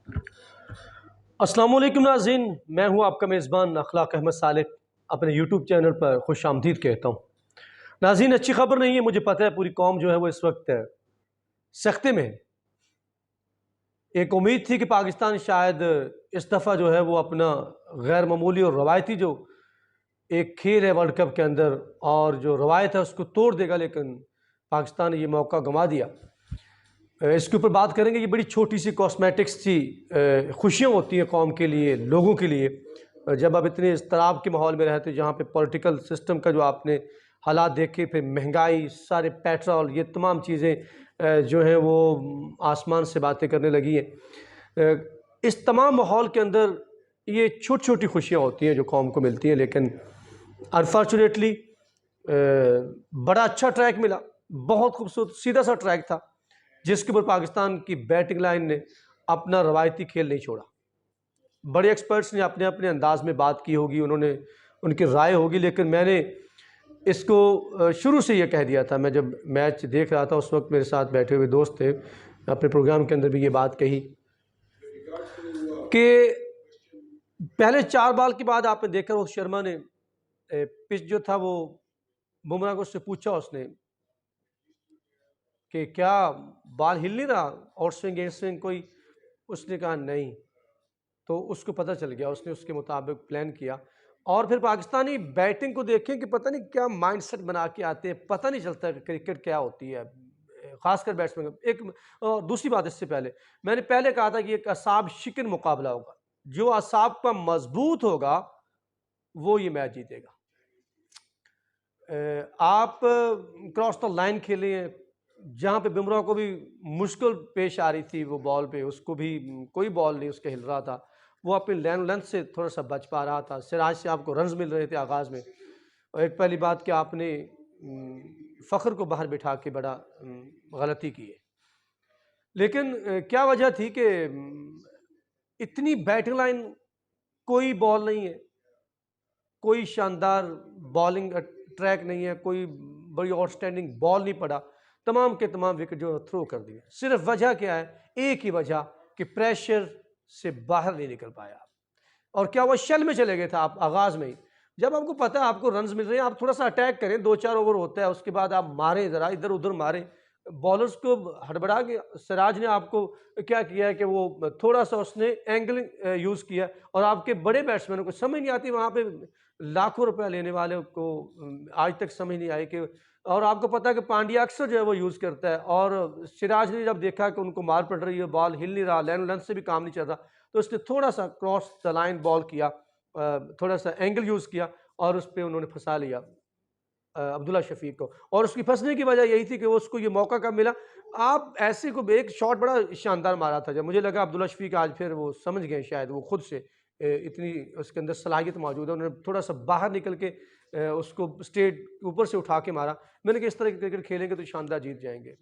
السلام علیکم ناظرین، میں ہوں آپ کا میزبان اخلاق احمد صالح، اپنے یوٹیوب چینل پر خوش آمدید کہتا ہوں۔ ناظرین، اچھی خبر نہیں ہے، مجھے پتہ ہے پوری قوم جو ہے وہ اس وقت سختے میں ہے۔ ایک امید تھی کہ پاکستان شاید اس دفعہ جو ہے وہ اپنا غیر معمولی اور روایتی جو ایک کھیل ہے ورلڈ کپ کے اندر اور جو روایت ہے اس کو توڑ دے گا، لیکن پاکستان نے یہ موقع گنوا دیا۔ اس کے اوپر بات کریں گے۔ یہ بڑی چھوٹی سی کاسمیٹکس تھی، خوشیاں ہوتی ہیں قوم کے لیے، لوگوں کے لیے، جب آپ اتنے اضطراب کے ماحول میں رہتے، جہاں پہ پولیٹیکل سسٹم کا جو آپ نے حالات دیکھے، پھر مہنگائی، سارے پیٹرول، یہ تمام چیزیں جو ہیں وہ آسمان سے باتیں کرنے لگی ہیں۔ اس تمام ماحول کے اندر یہ چھوٹی چھوٹی خوشیاں ہوتی ہیں جو قوم کو ملتی ہیں، لیکن انفارچونیٹلی بڑا اچھا ٹریک ملا، بہت خوبصورت سیدھا سا ٹریک تھا، جس کے اوپر پاکستان کی بیٹنگ لائن نے اپنا روایتی کھیل نہیں چھوڑا۔ بڑے ایکسپرٹس نے اپنے اپنے انداز میں بات کی ہوگی، انہوں نے ان کی رائے ہوگی، لیکن میں نے اس کو شروع سے یہ کہہ دیا تھا۔ میں جب میچ دیکھ رہا تھا اس وقت میرے ساتھ بیٹھے ہوئے دوست تھے، اپنے پروگرام کے اندر بھی یہ بات کہی کہ پہلے 4 بال کے بعد آپ نے دیکھا روہت شرما نے پچ جو تھا وہ بمراہ کو اس سے پوچھا، اس نے کہ کیا بال ہل نہیں رہا، آؤٹ سوئنگ ان سوئنگ کوئی؟ اس نے کہا نہیں، تو اس کو پتہ چل گیا، اس نے اس کے مطابق پلان کیا۔ اور پھر پاکستانی بیٹنگ کو دیکھیں کہ پتہ نہیں کیا مائنڈ سیٹ بنا کے آتے ہیں، پتہ نہیں چلتا کہ کرکٹ کیا ہوتی ہے، خاص کر بیٹسمین۔ ایک دوسری بات، اس سے پہلے میں نے پہلے کہا تھا کہ ایک اعصاب شکن مقابلہ ہوگا، جو اعصاب کا مضبوط ہوگا وہ یہ میچ جیتے گا۔ آپ کراس دا لائن کھیلیں، جہاں پہ بمراہ کو بھی مشکل پیش آ رہی تھی، وہ بال پہ اس کو بھی کوئی بال نہیں اس کے ہل رہا تھا، وہ اپنی لینتھ سے تھوڑا سا بچ پا رہا تھا، سراج سے آپ کو رنز مل رہے تھے آغاز میں۔ اور ایک پہلی بات کہ آپ نے فخر کو باہر بٹھا کے بڑا غلطی کی ہے، لیکن کیا وجہ تھی کہ اتنی بیٹنگ لائن، کوئی بال نہیں ہے، کوئی شاندار بالنگ ٹریک نہیں ہے، کوئی بڑی آؤٹ سٹینڈنگ بال نہیں پڑا، تمام کے تمام وکٹ جو تھرو کر دیے۔ صرف وجہ کیا ہے؟ ایک ہی وجہ کہ پریشر سے باہر نہیں نکل پایا آپ، اور کیا وہ شل میں چلے گئے تھا آپ آغاز میں ہی۔ جب آپ کو پتہ ہے آپ کو رنز مل رہے ہیں، آپ تھوڑا سا اٹیک کریں، 2-4 اوور ہوتا ہے، اس کے بعد آپ ماریں، ذرا ادھر ادھر ماریں۔ بالرز کو ہڑبڑا کے سراج نے آپ کو کیا کیا ہے کہ وہ تھوڑا سا اس نے اینگل یوز کیا، اور آپ کے بڑے بیٹسمینوں کو سمجھ نہیں آتی، وہاں پہ لاکھوں روپے لینے والے کو آج تک سمجھ نہیں آئی کہ، اور آپ کو پتا ہے کہ پانڈیا اکثر جو ہے وہ یوز کرتا ہے، اور سراج نے جب دیکھا کہ ان کو مار پڑ رہی ہے، بال ہل نہیں رہا، لینتھ سے بھی کام نہیں چل رہا، تو اس نے تھوڑا سا کراس دا لائن بال کیا، تھوڑا سا اینگل یوز کیا، اور اس پہ انہوں نے پھنسا لیا عبداللہ شفیق کو۔ اور اس کی پھنسنے کی وجہ یہی تھی کہ اس کو یہ موقع کب ملا؟ آپ ایسے کو ایک شاٹ بڑا شاندار مارا تھا، جب مجھے لگا عبداللہ شفیق آج پھر وہ سمجھ گئے، شاید وہ خود سے اتنی اس کے اندر صلاحیت موجود ہے، انہوں نے تھوڑا سا باہر نکل کے اس کو اسٹیٹ اوپر سے اٹھا کے مارا۔ میں نے کہا اس طرح کی کرکٹ کھیلیں گے تو شاندار جیت جائیں گے،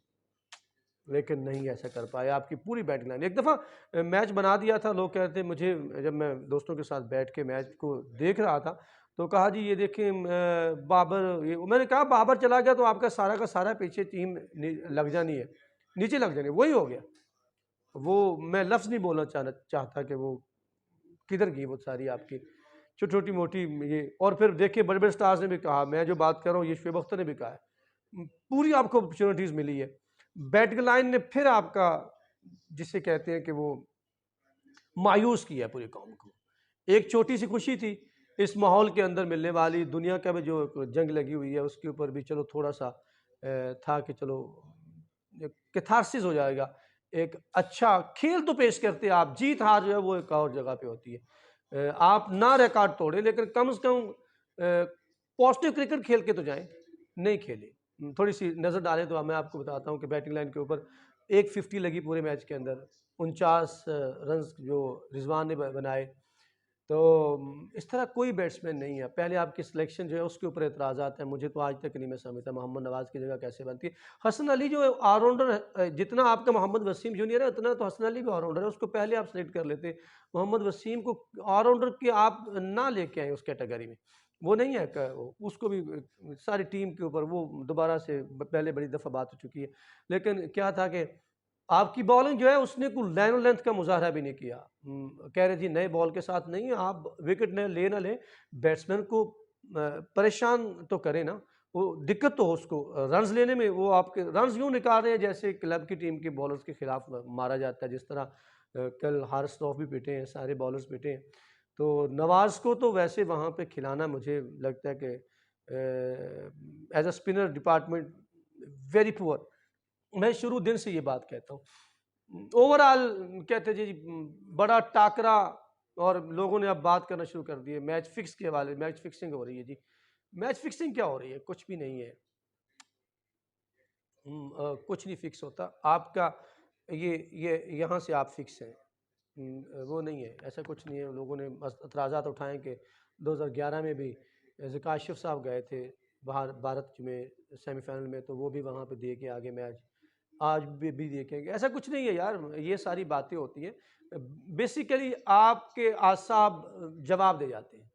لیکن نہیں ایسا کر پائے۔ آپ کی پوری بیٹنگ لائن ایک دفعہ میچ بنا دیا تھا، لوگ کہتے ہیں مجھے، جب میں دوستوں کے ساتھ بیٹھ کے میچ کو دیکھ رہا تھا تو کہا جی یہ دیکھیں بابر، میں نے کہا بابر چلا گیا تو آپ کا سارا پیچھے ٹیم لگ جانی ہے، نیچے لگ جانی ہے، وہی ہو گیا۔ وہ میں لفظ نہیں بولنا چاہتا کہ وہ کدھر گئی وہ ساری آپ کی چھوٹی موٹی یہ۔ اور پھر دیکھیں بڑے بڑے سٹارز نے بھی کہا، میں جو بات کر رہا ہوں یہ شعیب اختر نے بھی کہا ہے، پوری آپ کو اپرچونٹیز ملی ہے۔ بیٹنگ لائن نے پھر آپ کا، جسے کہتے ہیں کہ وہ مایوس کیا پوری قوم کو۔ ایک چھوٹی سی خوشی تھی اس ماحول کے اندر ملنے والی، دنیا کا بھی جو جنگ لگی ہوئی ہے اس کے اوپر بھی چلو تھوڑا سا تھا کہ چلو کیتھارسس ہو جائے گا، ایک اچھا کھیل تو پیش کرتے ہیں آپ، جیت ہار جو ہے وہ ایک اور جگہ پہ ہوتی ہے، آپ نہ ریکارڈ توڑیں لیکن کم از کم پازیٹیو کرکٹ کھیل کے تو جائیں، نہیں کھیلے۔ تھوڑی سی نظر ڈالیں تو میں آپ کو بتاتا ہوں کہ بیٹنگ لائن کے اوپر 150 لگی پورے میچ کے اندر، 49 رنز جو رضوان نے بنائے، تو اس طرح کوئی بیٹسمین نہیں ہے۔ پہلے آپ کی سلیکشن جو ہے اس کے اوپر اعتراضات ہیں، مجھے تو آج تک نہیں میں سمجھتا محمد نواز کی جگہ کیسے بنتی ہے۔ حسن علی جو آل راؤنڈر ہے، جتنا آپ کا محمد وسیم جونیئر ہے اتنا تو حسن علی بھی آل راؤنڈر ہے، اس کو پہلے آپ سلیکٹ کر لیتے۔ محمد وسیم کو آل راؤنڈر کے آپ نہ لے کے آئیں اس کیٹیگری میں، وہ نہیں ہے کہ اس کو بھی ساری ٹیم کے اوپر وہ دوبارہ سے پہلے بڑی دفعہ بات ہو چکی ہے، لیکن کیا تھا کہ آپ کی بالنگ جو ہے اس نے کوئی لائن لینتھ کا مظاہرہ بھی نہیں کیا. کہہ رہے جی نئے بال کے ساتھ نہیں ہیں آپ, وکٹ نہ لیں, بیٹسمین کو پریشان تو کریں نا, وہ دقت تو ہو اس کو رنز لینے میں. وہ آپ کے رنز یوں نکال رہے ہیں جیسے کلب کی ٹیم کے بالرز کے خلاف مارا جاتا ہے, جس طرح کل ہارس راف بھی پیٹے ہیں, سارے بالرز پیٹے ہیں. تو نواز کو تو ویسے وہاں پہ کھلانا مجھے لگتا ہے کہ as a spinner department very poor. میں شروع دن سے یہ بات کہتا ہوں. اوور آل کہتے جی بڑا ٹاکرا, اور لوگوں نے اب بات کرنا شروع کر دی ہے میچ فکس کے حوالے, میچ فکسنگ ہو رہی ہے. جی میچ فکسنگ کیا ہو رہی ہے؟ کچھ بھی نہیں ہے, کچھ نہیں فکس ہوتا آپ کا. یہ یہاں سے آپ فکس ہیں, وہ نہیں ہے, ایسا کچھ نہیں ہے. لوگوں نے اعتراضات اٹھائیں کہ 2011 میں بھی کاشف صاحب گئے تھے باہر بھارت میں سیمی فائنل میں, تو وہ بھی وہاں پہ دے کے آگے میچ, آج بھی دیکھیں گے. ایسا کچھ نہیں ہے یار, یہ ساری باتیں ہوتی ہیں. بیسیکلی آپ کے اعصاب جواب دے جاتے ہیں,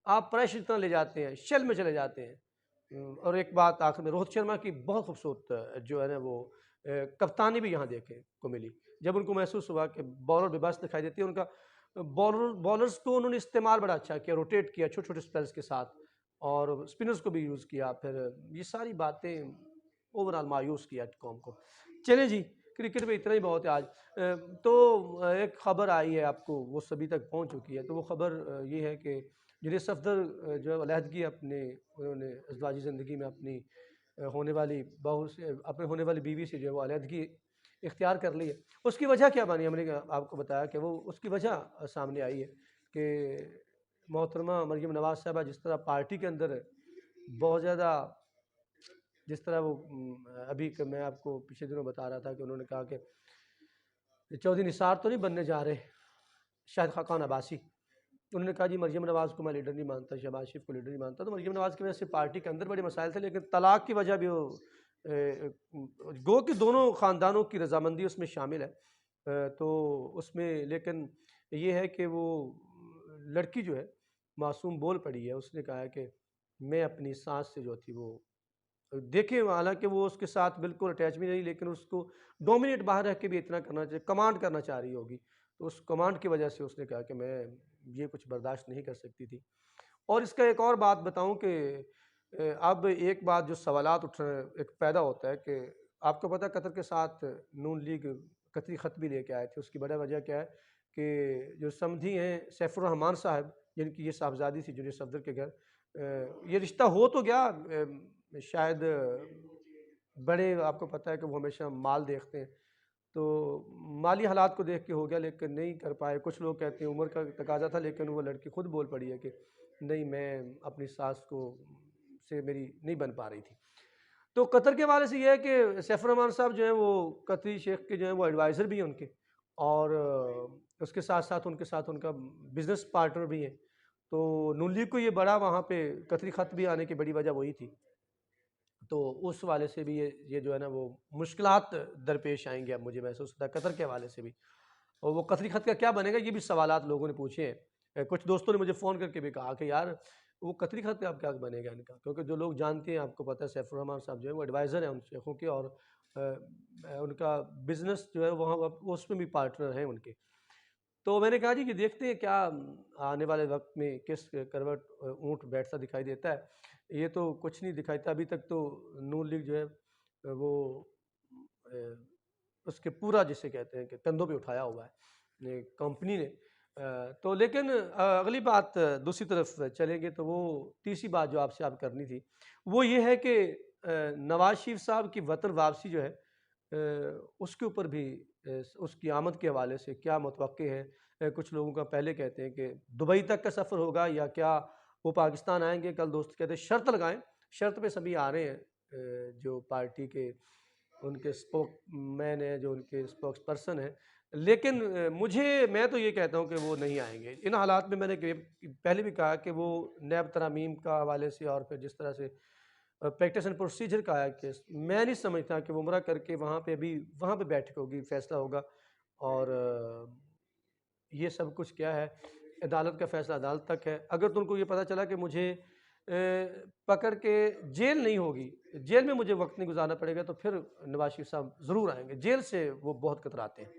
آپ پریشر اتنا لے جاتے ہیں, شل میں چلے جاتے ہیں. اور ایک بات آخر میں, روہت شرما کی بہت خوبصورت جو ہے نا وہ کپتانی بھی یہاں دیکھے کو ملی, جب ان کو محسوس ہوا کہ بالر بے بس دکھائی دیتی ہے. ان کا بالرز کو انہوں نے استعمال بڑا اچھا کیا, روٹیٹ کیا چھوٹے چھوٹے اسپیلز کے ساتھ, اور اسپنرز کو بھی یوز کیا. پھر یہ ساری باتیں اوور آل مایوس کیا قوم کو. چلیں جی, کرکٹ میں اتنا ہی بہت ہے آج. تو ایک خبر آئی ہے آپ کو, وہ سبھی تک پہنچ چکی ہے. تو وہ خبر یہ ہے کہ جنید صفدر جو ہے علیحدگی انہوں نے ازدواجی زندگی میں اپنی ہونے والی بہو سے, اپنے ہونے والی بیوی سے جو ہے وہ علیحدگی اختیار کر لی ہے. اس کی وجہ کیا بنی؟ ہم نے آپ کو بتایا کہ وہ اس کی وجہ سامنے آئی ہے کہ محترمہ مریم نواز صاحبہ جس طرح پارٹی کے اندر بہت زیادہ, جس طرح وہ ابھی میں آپ کو پچھلے دنوں بتا رہا تھا کہ انہوں نے کہا کہ چودھری نثار تو نہیں بننے جا رہے شاہد خاقان عباسی. انہوں نے کہا جی مریم نواز کو میں لیڈر نہیں مانتا, شہباز شریف کو لیڈر نہیں مانتا. تو مریم نواز کی وجہ سے پارٹی کے اندر بڑے مسائل تھے, لیکن طلاق کی وجہ بھی وہ گو کہ دونوں خاندانوں کی رضامندی اس میں شامل ہے. تو اس میں لیکن یہ ہے کہ وہ لڑکی جو ہے معصوم بول پڑی ہے. اس نے کہا ہے کہ میں اپنی سانس سے جو تھی وہ دیکھیں, حالانکہ وہ اس کے ساتھ بالکل اٹیچ بھی نہیں, لیکن اس کو ڈومینیٹ باہر رہ کے بھی اتنا کرنا چاہیے, کمانڈ کرنا چاہ رہی ہوگی. تو اس کمانڈ کی وجہ سے اس نے کہا کہ میں یہ کچھ برداشت نہیں کر سکتی تھی. اور اس کا ایک اور بات بتاؤں کہ اب ایک بات جو سوالات ایک پیدا ہوتا ہے کہ آپ کو پتہ قطر کے ساتھ نون لیگ قطری خط بھی لے کے آئے تھے. اس کی بڑا وجہ کیا ہے کہ جو سمدھی ہیں سیف الرحمان صاحب, جن کی یہ صاحبزادی تھی جنید صفدر کے گھر, یہ رشتہ ہو تو گیا, شاید بڑے, آپ کو پتہ ہے کہ وہ ہمیشہ مال دیکھتے ہیں, تو مالی حالات کو دیکھ کے ہو گیا, لیکن نہیں کر پائے. کچھ لوگ کہتے ہیں عمر کا تقاضا تھا, لیکن وہ لڑکی خود بول پڑی ہے کہ نہیں, میں اپنی ساس کو سے میری نہیں بن پا رہی تھی. تو قطر کے حوالے سے یہ ہے کہ سیف الرحمان صاحب جو ہیں وہ قطری شیخ کے جو ہیں وہ ایڈوائزر بھی ہیں ان کے, اور اس کے ساتھ ساتھ ان کا بزنس پارٹنر بھی ہیں. تو نون لیگ کو یہ بڑا وہاں پہ قطری خط بھی آنے کی بڑی وجہ وہی تھی. تو اس حوالے سے بھی یہ جو ہے نا وہ مشکلات درپیش آئیں گے اب مجھے محسوس ہوتا ہے قطر کے حوالے سے بھی. اور وہ قطری خط کا کیا بنے گا, یہ بھی سوالات لوگوں نے پوچھے ہیں. کچھ دوستوں نے مجھے فون کر کے بھی کہا کہ یار وہ قطری خط کا اب کیا بنے گا ان کا, کیونکہ جو لوگ جانتے ہیں, آپ کو پتہ ہے سیف الرحمان صاحب جو ہے وہ ایڈوائزر ہیں ان شیخوں کے, اور ان کا بزنس جو ہے وہاں اس میں بھی پارٹنر ہیں ان کے. تو میں نے کہا جی کہ دیکھتے ہیں کیا آنے والے وقت میں کس کروٹ اونٹ بیٹھتا دکھائی دیتا ہے. یہ تو کچھ نہیں دکھائی, ابھی تک تو نون لیگ جو ہے وہ اس کے پورا جسے کہتے ہیں کہ کندھوں پہ اٹھایا ہوا ہے کمپنی نے. تو لیکن اگلی بات دوسری طرف چلیں گے تو وہ تیسری بات جو آپ سے کرنی تھی وہ یہ ہے کہ نواز شریف صاحب کی وطن واپسی جو ہے اس کے اوپر بھی اس کی آمد کے حوالے سے کیا متوقع ہے. کچھ لوگوں کا پہلے کہتے ہیں کہ دبئی تک کا سفر ہوگا یا کیا وہ پاکستان آئیں گے. کل دوست کہتے ہیں شرط لگائیں, شرط پہ سبھی آ رہے ہیں جو پارٹی کے ان کے اسپوک مین ہیں, جو ان کے اسپوکس پرسن ہیں, لیکن میں تو یہ کہتا ہوں کہ وہ نہیں آئیں گے ان حالات میں. میں نے پہلے بھی کہا کہ وہ نیب ترامیم کا حوالے سے اور پھر جس طرح سے پریکٹس اینڈ پروسیجر کا ہے کہ میں نہیں سمجھتا کہ وہ عمرہ کر کے وہاں پہ بیٹھک ہوگی, فیصلہ ہوگا. اور یہ سب کچھ کیا ہے, عدالت کا فیصلہ عدالت تک ہے. اگر تم کو یہ پتہ چلا کہ مجھے پکڑ کے جیل نہیں ہوگی، جیل میں مجھے وقت نہیں گزارنا پڑے گا تو پھر نواز شریف صاحب ضرور آئیں گے، جیل سے وہ بہت کتراتے ہیں۔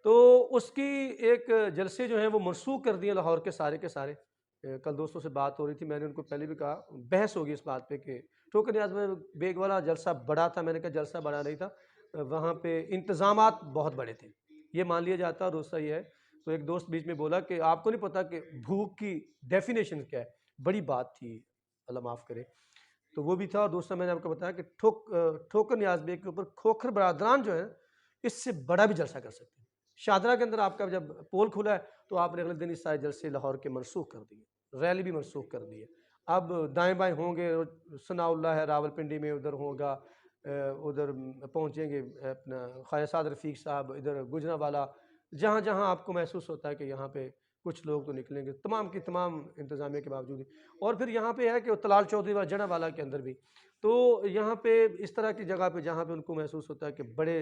تو اس کی ایک جلسے جو ہیں وہ منسوخ کر دیے لاہور کے سارے۔ کل دوستوں سے بات ہو رہی تھی، میں نے ان کو پہلے بھی کہا، بحث ہوگی اس بات پہ کہ ٹھوکر نیاز میں بیگ والا جلسہ بڑا تھا، میں نے کہا جلسہ بڑا نہیں تھا، وہاں پہ انتظامات بہت بڑے تھے، یہ مان لیا جاتا ہے اور دوسرا یہ ہے۔ تو ایک دوست بیچ میں بولا کہ آپ کو نہیں پتا کہ بھوک کی ڈیفینیشن کیا ہے، بڑی بات تھی، اللہ معاف کرے۔ تو وہ بھی تھا، اور دوسرا میں نے آپ کو بتایا کہ ٹھوکر نیاز بیگ کے اوپر کھوکھر برادران جو ہے اس سے بڑا بھی جلسہ کر سکتے ہیں۔ شاہدرہ کے اندر آپ کا جب پول کھلا ہے تو آپ نے اگلے دن اس سارے جلسے لاہور کے منسوخ کر دیے، ریلی بھی منسوخ کر دی ہے۔ اب دائیں بائیں ہوں گے، ثناء اللہ ہے راول پنڈی میں، ادھر ہوگا، ادھر پہنچیں گے اپنا خواجہ سعد رفیق صاحب، ادھر گجرانوالہ، جہاں جہاں آپ کو محسوس ہوتا ہے کہ یہاں پہ کچھ لوگ تو نکلیں گے، تمام کی تمام انتظامیہ کے باوجود ہی۔ اور پھر یہاں پہ ہے کہ طلال چودھری والا جڑاں کے اندر بھی، تو یہاں پہ اس طرح کی جگہ پہ جہاں پہ ان کو محسوس ہوتا ہے کہ بڑے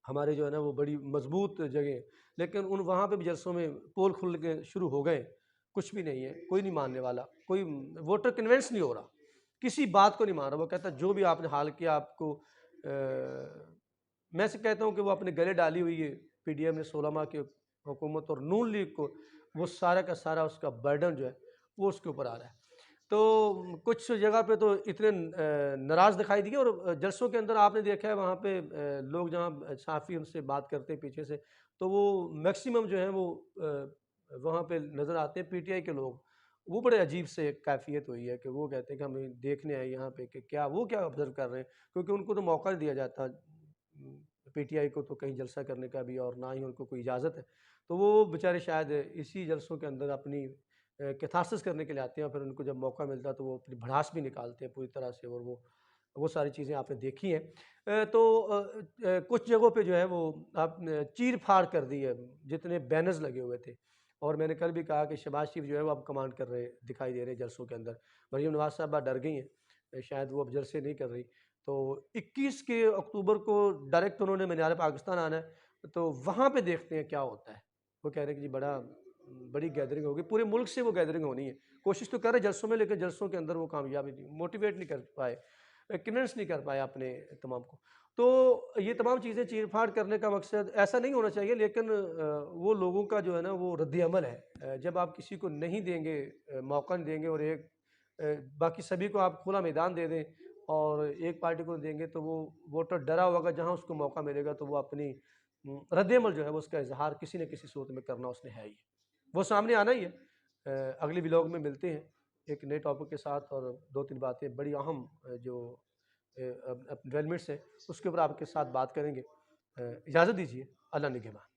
ہمارے جو ہے نا وہ بڑی مضبوط جگہ، لیکن وہاں پہ بھی جلسوں میں پول کھل کے شروع ہو گئے، کچھ بھی نہیں ہے، کوئی نہیں ماننے والا، کوئی ووٹر کنونس نہیں ہو رہا، کسی بات کو نہیں مان رہا۔ وہ کہتا ہے جو بھی آپ نے حال کیا آپ کو، میں سے کہتا ہوں کہ وہ اپنے گلے ڈالی ہوئی ہے پی ڈی ایم نے 16 ماہ کی حکومت اور نون لیگ کو، وہ سارا کا سارا اس کا برڈن جو ہے وہ اس کے اوپر آ رہا ہے۔ تو کچھ جگہ پہ تو اتنے ناراض دکھائی دیے، اور جلسوں کے اندر آپ نے دیکھا ہے وہاں پہ لوگ جہاں صحافی ان سے بات کرتے ہیں پیچھے سے، تو وہ میکسیمم جو ہیں وہ وہاں پہ نظر آتے ہیں پی ٹی آئی کے لوگ، وہ بڑے عجیب سے کیفیت ہوئی ہے کہ وہ کہتے ہیں کہ ہم دیکھنے آئے یہاں پہ کہ کیا وہ کیا آبزرو کر رہے ہیں، کیونکہ ان کو تو موقع نہیں دیا جاتا پی ٹی آئی کو تو کہیں جلسہ کرنے کا بھی، اور نہ ہی ان کو کوئی اجازت ہے۔ تو وہ بیچارے شاید اسی جلسوں کے اندر اپنی کیتھارسس کرنے کے لیے آتے ہیں، اور پھر ان کو جب موقع ملتا ہے تو وہ اپنی بھڑاس بھی نکالتے ہیں پوری طرح سے، اور وہ ساری چیزیں آپ نے دیکھی ہیں۔ تو کچھ جگہوں پہ جو ہے وہ آپ نے چیر پھاڑ کر دی ہے، جتنے بینرز لگے ہوئے تھے، اور میں نے کل بھی کہا کہ شہباز شریف جو ہے وہ اب کمانڈ کر رہے دکھائی دے رہے جلسوں کے اندر، مریم نواز صاحبہ ڈر گئی ہیں، شاید وہ اب جلسے نہیں کر رہی۔ تو 21 کے اکتوبر کو ڈائریکٹ انہوں نے مینار پاکستان آنا ہے، تو وہاں پہ دیکھتے ہیں کیا ہوتا ہے۔ وہ کہہ رہے ہیں کہ جی بڑی گیدرنگ ہوگی، پورے ملک سے وہ گیدرنگ ہونی ہے، کوشش تو کر رہے جلسوں میں، لیکن جلسوں کے اندر وہ کامیابی نہیں، موٹیویٹ نہیں کر پائے، کنونس نہیں کر پائے اپنے تمام کو۔ تو یہ تمام چیزیں چیر پھاڑ کرنے کا مقصد ایسا نہیں ہونا چاہیے، لیکن وہ لوگوں کا جو ہے نا وہ رد عمل ہے، جب آپ کسی کو نہیں دیں گے، موقع نہیں دیں گے، اور باقی سبھی کو آپ کھلا میدان دے دیں اور ایک پارٹی کو دیں گے، تو وہ ووٹر ڈرا ہوگا، جہاں اس کو موقع ملے گا تو وہ اپنی رد عمل جو ہے وہ اس کا اظہار کسی نہ کسی صورت میں کرنا اس نے ہے ہی، وہ سامنے آنا ہی ہے۔ اگلی ولاگ میں ملتے ہیں ایک نئے ٹاپک کے ساتھ، اور 2-3 باتیں بڑی اہم جو ڈیولپمنٹس ہیں اس کے اوپر آپ کے ساتھ بات کریں گے۔ اجازت دیجیے، اللہ نگہبان۔